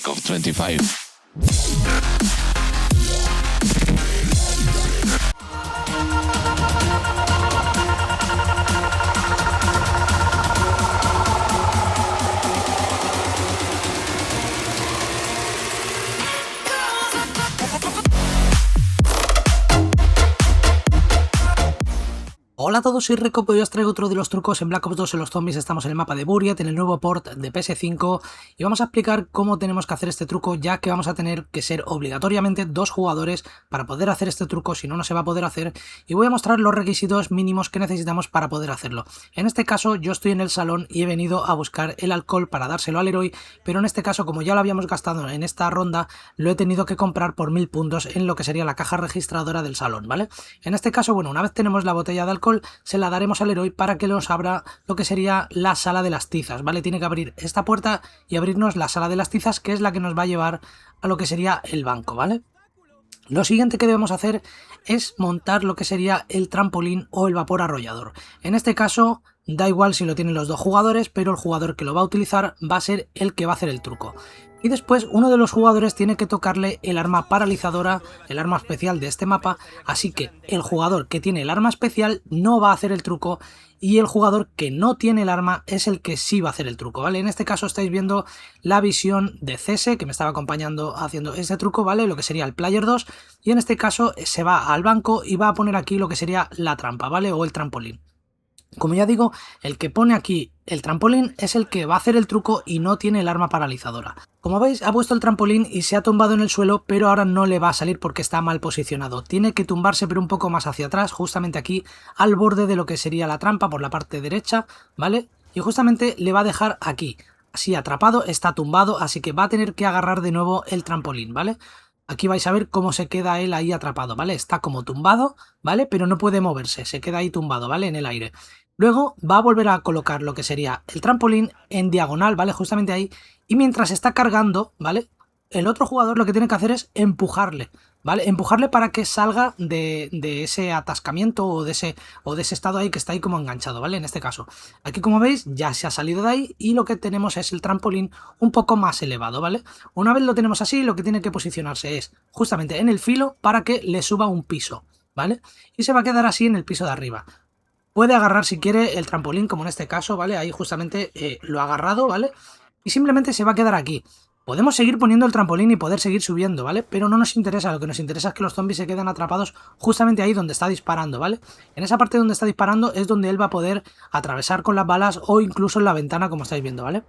Black Ops 25. Hola a todos, soy Recopo y os traigo otro de los trucos en Black Ops 2 en los zombies. Estamos en el mapa de Buried, en el nuevo port de PS5 y vamos a explicar cómo tenemos que hacer este truco, ya que vamos a tener que ser obligatoriamente 2 jugadores para poder hacer este truco, si no, no se va a poder hacer, y voy a mostrar los requisitos mínimos que necesitamos para poder hacerlo. En este caso yo estoy en el salón y he venido a buscar el alcohol para dárselo al héroe, pero en este caso, como ya lo habíamos gastado en esta ronda, lo he tenido que comprar por 1000 puntos en lo que sería la caja registradora del salón, ¿vale? En este caso, bueno, una vez tenemos la botella de alcohol, se la daremos al héroe para que nos abra lo que sería la sala de las tizas, ¿vale? Tiene que abrir esta puerta y abrirnos la sala de las tizas, que es la que nos va a llevar a lo que sería el banco, ¿vale? Lo siguiente que debemos hacer es montar lo que sería el trampolín o el vapor arrollador. En este caso da igual si lo tienen los 2 jugadores, pero el jugador que lo va a utilizar va a ser el que va a hacer el truco. Y después uno de los jugadores tiene que tocarle el arma paralizadora, el arma especial de este mapa, así que el jugador que tiene el arma especial no va a hacer el truco y el jugador que no tiene el arma es el que sí va a hacer el truco, ¿vale? En este caso estáis viendo la visión de Cese, que me estaba acompañando haciendo este truco, ¿vale? Lo que sería el Player 2, y en este caso se va al banco y va a poner aquí lo que sería la trampa, ¿vale? O el trampolín. Como ya digo, el que pone aquí el trampolín es el que va a hacer el truco y no tiene el arma paralizadora. Como veis, ha puesto el trampolín y se ha tumbado en el suelo, pero ahora no le va a salir porque está mal posicionado. Tiene que tumbarse pero un poco más hacia atrás, justamente aquí, al borde de lo que sería la trampa, por la parte derecha, ¿vale? Y justamente le va a dejar aquí, así atrapado, está tumbado, así que va a tener que agarrar de nuevo el trampolín, ¿vale? Aquí vais a ver cómo se queda él ahí atrapado, ¿vale? Está como tumbado, ¿vale? Pero no puede moverse, se queda ahí tumbado, ¿vale? En el aire. Luego va a volver a colocar lo que sería el trampolín en diagonal, ¿vale? Justamente ahí. Y mientras está cargando, ¿vale? El otro jugador lo que tiene que hacer es empujarle, ¿vale? Empujarle para que salga de ese atascamiento o de ese estado ahí que está ahí como enganchado, ¿vale? En este caso. Aquí, como veis, ya se ha salido de ahí y lo que tenemos es el trampolín un poco más elevado, ¿vale? Una vez lo tenemos así, lo que tiene que posicionarse es justamente en el filo para que le suba un piso, ¿vale? Y se va a quedar así en el piso de arriba. Puede agarrar si quiere el trampolín, como en este caso, ¿vale? Ahí justamente lo ha agarrado, ¿vale? Y simplemente se va a quedar aquí. Podemos seguir poniendo el trampolín y poder seguir subiendo, ¿vale? Pero no nos interesa, lo que nos interesa es que los zombies se queden atrapados justamente ahí donde está disparando, ¿vale? En esa parte donde está disparando es donde él va a poder atravesar con las balas o incluso en la ventana, como estáis viendo, ¿vale?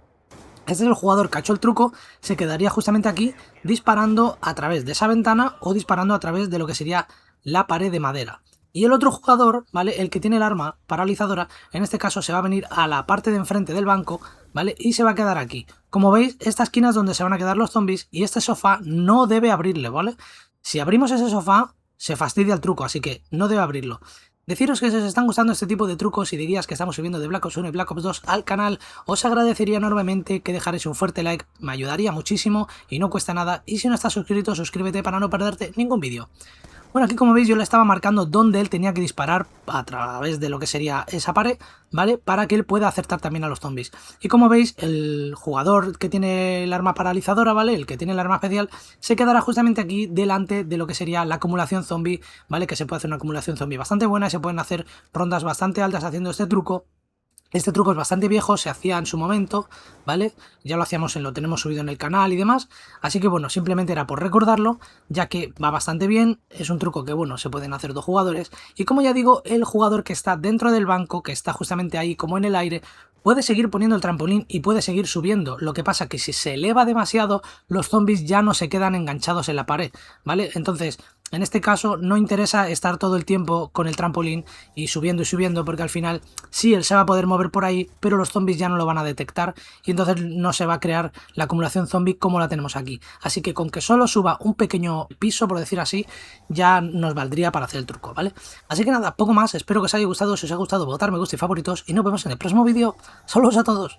Este es el jugador que ha hecho el truco, se quedaría justamente aquí disparando a través de esa ventana o disparando a través de lo que sería la pared de madera. Y el otro jugador, ¿vale? El que tiene el arma paralizadora, en este caso se va a venir a la parte de enfrente del banco, ¿vale? Y se va a quedar aquí. Como veis, esta esquina es donde se van a quedar los zombies y este sofá no debe abrirle, ¿vale? Si abrimos ese sofá, se fastidia el truco, así que no debe abrirlo. Deciros que si os están gustando este tipo de trucos y de guías que estamos subiendo de Black Ops 1 y Black Ops 2 al canal, os agradecería enormemente que dejarais un fuerte like, me ayudaría muchísimo y no cuesta nada. Y si no estás suscrito, suscríbete para no perderte ningún vídeo. Bueno, aquí como veis yo le estaba marcando dónde él tenía que disparar a través de lo que sería esa pared, ¿vale? Para que él pueda acertar también a los zombies. Y como veis, el jugador que tiene el arma paralizadora, ¿vale? El que tiene el arma especial, se quedará justamente aquí delante de lo que sería la acumulación zombie, ¿vale? Que se puede hacer una acumulación zombie bastante buena y se pueden hacer rondas bastante altas haciendo este truco. Este truco es bastante viejo, se hacía en su momento, ¿vale? Ya lo hacíamos, lo tenemos subido en el canal y demás, así que bueno, simplemente era por recordarlo, ya que va bastante bien, es un truco que bueno, se pueden hacer 2 jugadores, y como ya digo, el jugador que está dentro del banco, que está justamente ahí como en el aire, puede seguir poniendo el trampolín y puede seguir subiendo, lo que pasa que si se eleva demasiado, los zombies ya no se quedan enganchados en la pared, ¿vale? Entonces, en este caso no interesa estar todo el tiempo con el trampolín y subiendo, porque al final sí, él se va a poder mover por ahí, pero los zombies ya no lo van a detectar y entonces no se va a crear la acumulación zombie como la tenemos aquí. Así que con que solo suba un pequeño piso, por decir así, ya nos valdría para hacer el truco, ¿vale? Así que nada, poco más, espero que os haya gustado, si os ha gustado, votar me gusta y favoritos y nos vemos en el próximo vídeo. Saludos a todos.